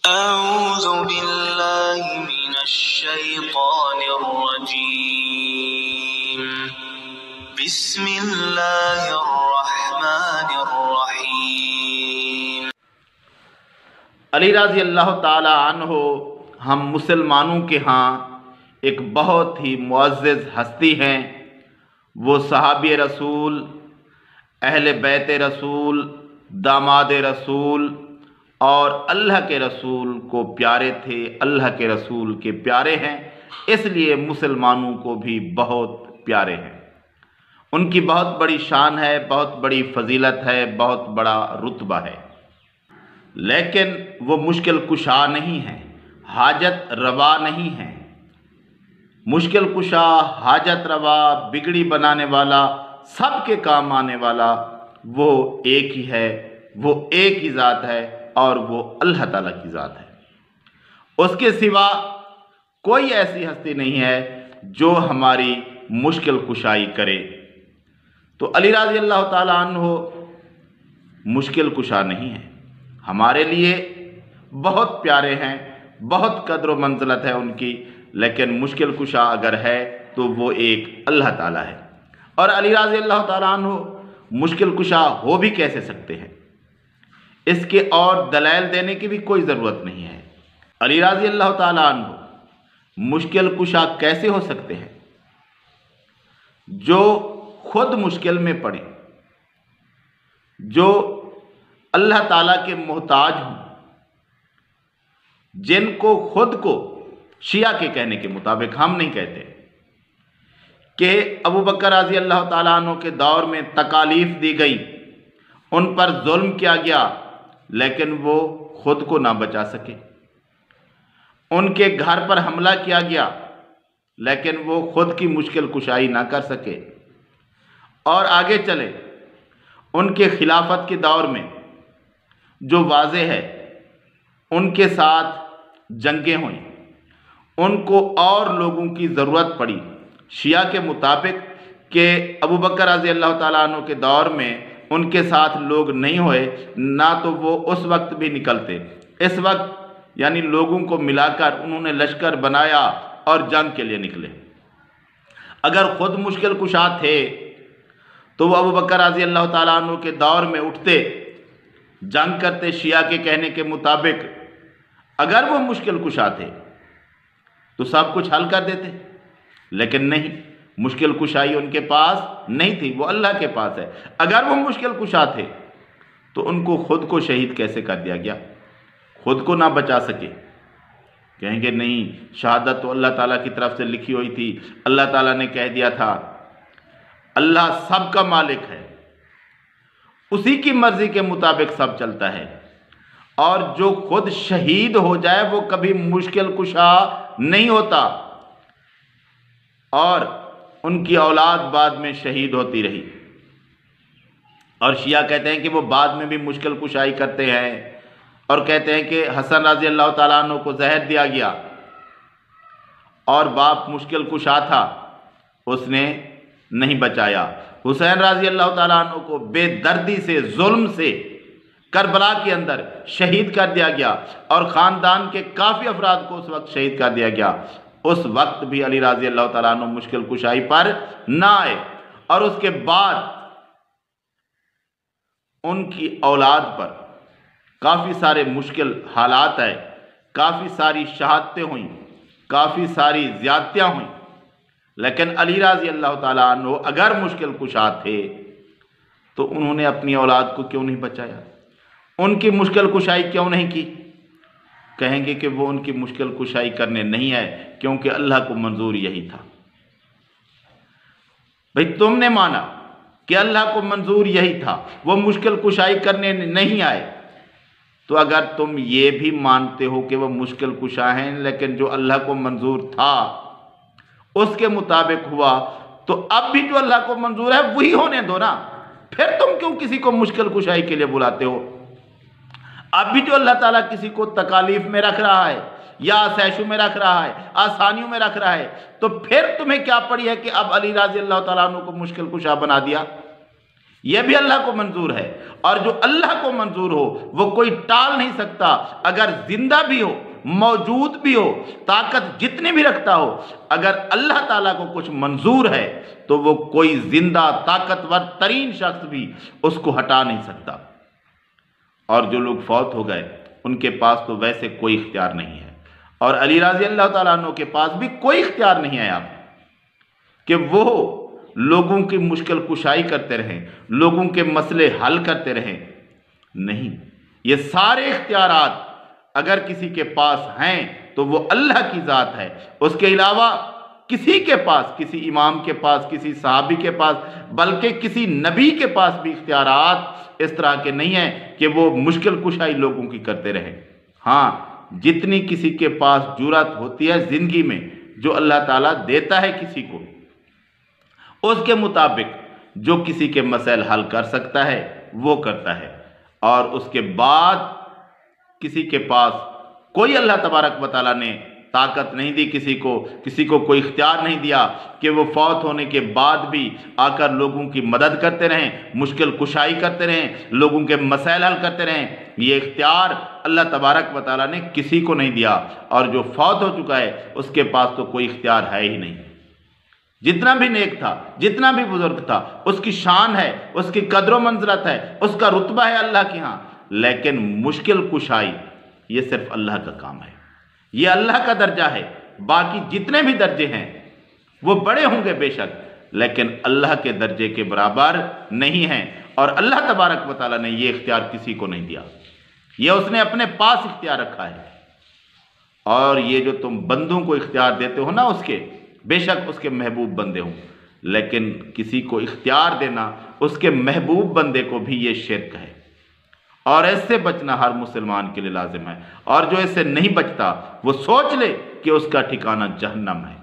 أعوذ بالله من الشيطان الرجيم بسم الله الرحمن الرحيم۔ علی رضی اللہ تعالی عنہ ہم مسلمانوں کے ہاں ایک بہت ہی معزز ہستی ہیں۔ وہ صحابی رسول، اہل بیت رسول، داماد رسول اور اللہ کے رسول کو پیارے تھے، اللہ کے رسول کے پیارے ہیں، اس لیے مسلمانوں کو بھی بہت پیارے ہیں۔ ان کی بہت بڑی شان ہے، بہت بڑی فضیلت ہے، بہت بڑا رتبہ ہے، لیکن وہ مشکل کشا نہیں ہیں، حاجت روا نہیں ہیں۔ مشکل کشا، حاجت روا، بگڑی بنانے والا، سب کے کام آنے والا وہ ایک ہی ہے، وہ ایک ہی ذات ہے اور وہ اللہ تعالیٰ کی ذات ہے۔ اس کے سوا کوئی ایسی ہستی نہیں ہے جو ہماری مشکل کشائی کرے۔ تو علی رضی اللہ تعالیٰ عنہ مشکل کشا نہیں ہے، ہمارے لیے بہت پیارے ہیں، بہت قدر و منزلت ہے ان کی، لیکن مشکل کشا اگر ہے تو وہ ایک اللہ تعالیٰ ہے۔ اور علی رضی اللہ تعالیٰ عنہ مشکل کشا ہو بھی کیسے سکتے ہیں؟ اس کے اور دلائل دینے کی بھی کوئی ضرورت نہیں ہے۔ علی رضی اللہ تعالیٰ عنہ مشکل کشا کیسے ہو سکتے ہیں؟ جو خود مشکل میں پڑے، جو اللہ تعالیٰ کے محتاج ہوں، جن کو خود کو شیعہ کے کہنے کے مطابق، ہم نہیں کہتے، کہ ابو بکر رضی اللہ تعالیٰ عنہ کے دور میں تکالیف دی گئی، ان پر ظلم کیا گیا، لیکن وہ خود کو نہ بچا سکے۔ ان کے گھر پر حملہ کیا گیا، لیکن وہ خود کی مشکل کشائی نہ کر سکے۔ اور آگے چلے، ان کے خلافت کے دور میں جو واضح ہے، ان کے ساتھ جنگیں ہوئیں، ان کو اور لوگوں کی ضرورت پڑی، شیعہ کے مطابق، کہ ابو بکر رضی اللہ تعالیٰ عنہ کے دور میں ان کے ساتھ لوگ نہیں ہوئے، نہ تو وہ اس وقت بھی نکلتے۔ اس وقت یعنی لوگوں کو ملا کر انہوں نے لشکر بنایا اور جنگ کے لیے نکلے۔ اگر خود مشکل کشا تھے تو وہ ابو بکر رضی اللہ تعالیٰ عنہ کے دور میں اٹھتے، جنگ کرتے شیعہ کے کہنے کے مطابق۔ اگر وہ مشکل کشا تھے تو سب کچھ حل کر دیتے، لیکن نہیں، مشکل کشائی ان کے پاس نہیں تھی، وہ اللہ کے پاس ہے۔ اگر وہ مشکل کشا تھے تو ان کو خود کو شہید کیسے کر دیا گیا؟ خود کو نہ بچا سکے؟ کہیں گے نہیں، شہادت تو اللہ تعالیٰ کی طرف سے لکھی ہوئی تھی، اللہ تعالیٰ نے کہہ دیا تھا۔ اللہ سب کا مالک ہے، اسی کی مرضی کے مطابق سب چلتا ہے، اور جو خود شہید ہو جائے وہ کبھی مشکل کشا نہیں ہوتا، اور ان کی اولاد بعد میں شہید ہوتی رہی۔ اور شیعہ کہتے ہیں کہ وہ بعد میں بھی مشکل کشائی کرتے ہیں، اور کہتے ہیں کہ حسن رضی اللہ تعالیٰ عنہ کو زہر دیا گیا، اور باپ مشکل کشا تھا، اس نے نہیں بچایا۔ حسین رضی اللہ تعالیٰ عنہ کو بے دردی سے، ظلم سے کربلا کے اندر شہید کر دیا گیا، اور خاندان کے کافی افراد کو اس وقت شہید کر دیا گیا۔ اس وقت بھی علی رضی اللہ تعالیٰ عنہ مشکل کشائی پر نہ آئے، اور اس کے بعد ان کی اولاد پر کافی سارے مشکل حالات آئے، کافی ساری شہادتیں ہوئیں، کافی ساری زیادتیاں ہوئیں، لیکن علی رضی اللہ تعالیٰ عنہ اگر مشکل کشا تھے تو انہوں نے اپنی اولاد کو کیوں نہیں بچایا؟ ان کی مشکل کشائی کیوں نہیں کی؟ کہیں گے کہ وہ ان کی مشکل کشائی کرنے نہیں آئے، کیونکہ اللہ کو منظور یہی تھا۔ بھئی تم نے مانا کہ اللہ کو منظور یہی تھا، وہ مشکل کشائی کرنے نہیں آئے، تو اگر تم یہ بھی مانتے ہو کہ وہ مشکل کشا ہیں، لیکن جو اللہ کو منظور تھا اس کے مطابق ہوا، تو اب بھی جو اللہ کو منظور ہے وہی ہونے دو نا۔ پھر تم کیوں کسی کو مشکل کشائی کے لیے بلاتے ہو؟ اب بھی جو اللہ تعالیٰ کسی کو تکالیف میں رکھ رہا ہے، یا آسائشوں میں رکھ رہا ہے، آسانیوں میں رکھ رہا ہے، تو پھر تمہیں کیا پڑی ہے کہ اب علی رضی اللہ تعالیٰ عنہ کو مشکل کشا بنا دیا؟ یہ بھی اللہ کو منظور ہے، اور جو اللہ کو منظور ہو وہ کوئی ٹال نہیں سکتا، اگر زندہ بھی ہو، موجود بھی ہو، طاقت جتنی بھی رکھتا ہو، اگر اللہ تعالیٰ کو کچھ منظور ہے تو وہ کوئی زندہ طاقتور ترین شخص بھی اس کو ہٹا نہیں سکتا۔ اور جو لوگ فوت ہو گئے ان کے پاس تو ویسے کوئی اختیار نہیں ہے، اور علی رضی اللہ تعالیٰ عنہ کے پاس بھی کوئی اختیار نہیں ہے آپ کہ وہ لوگوں کی مشکل کشائی کرتے رہیں، لوگوں کے مسئلے حل کرتے رہیں۔ نہیں، یہ سارے اختیارات اگر کسی کے پاس ہیں تو وہ اللہ کی ذات ہے، اس کے علاوہ کسی کے پاس، کسی امام کے پاس، کسی صحابی کے پاس، بلکہ کسی نبی کے پاس بھی اختیارات اس طرح کے نہیں ہیں کہ وہ مشکل کشائی لوگوں کی کرتے رہیں۔ ہاں، جتنی کسی کے پاس جرأت ہوتی ہے زندگی میں، جو اللہ تعالیٰ دیتا ہے کسی کو، اس کے مطابق جو کسی کے مسائل حل کر سکتا ہے وہ کرتا ہے، اور اس کے بعد کسی کے پاس کوئی اللہ تبارک و تعالیٰ نے طاقت نہیں دی، کسی کو کوئی اختیار نہیں دیا کہ وہ فوت ہونے کے بعد بھی آ کر لوگوں کی مدد کرتے رہیں، مشکل کشائی کرتے رہیں، لوگوں کے مسائل حل کرتے رہیں۔ یہ اختیار اللہ تبارک و تعالیٰ نے کسی کو نہیں دیا، اور جو فوت ہو چکا ہے اس کے پاس تو کوئی اختیار ہے ہی نہیں۔ جتنا بھی نیک تھا، جتنا بھی بزرگ تھا، اس کی شان ہے، اس کی قدر و منزلت ہے، اس کا رتبہ ہے اللہ کے ہاں، لیکن مشکل کشائی یہ صرف اللہ کا کام ہے، یہ اللہ کا درجہ ہے۔ باقی جتنے بھی درجے ہیں وہ بڑے ہوں گے بے شک، لیکن اللہ کے درجے کے برابر نہیں ہیں، اور اللہ تبارک و تعالیٰ نے یہ اختیار کسی کو نہیں دیا، یہ اس نے اپنے پاس اختیار رکھا ہے۔ اور یہ جو تم بندوں کو اختیار دیتے ہو نا اس کے، بے شک اس کے محبوب بندے ہوں، لیکن کسی کو اختیار دینا اس کے محبوب بندے کو بھی یہ شرک ہے، اور اس سے بچنا ہر مسلمان کے لیے لازم ہے، اور جو اس سے نہیں بچتا وہ سوچ لے کہ اس کا ٹھکانہ جہنم ہے۔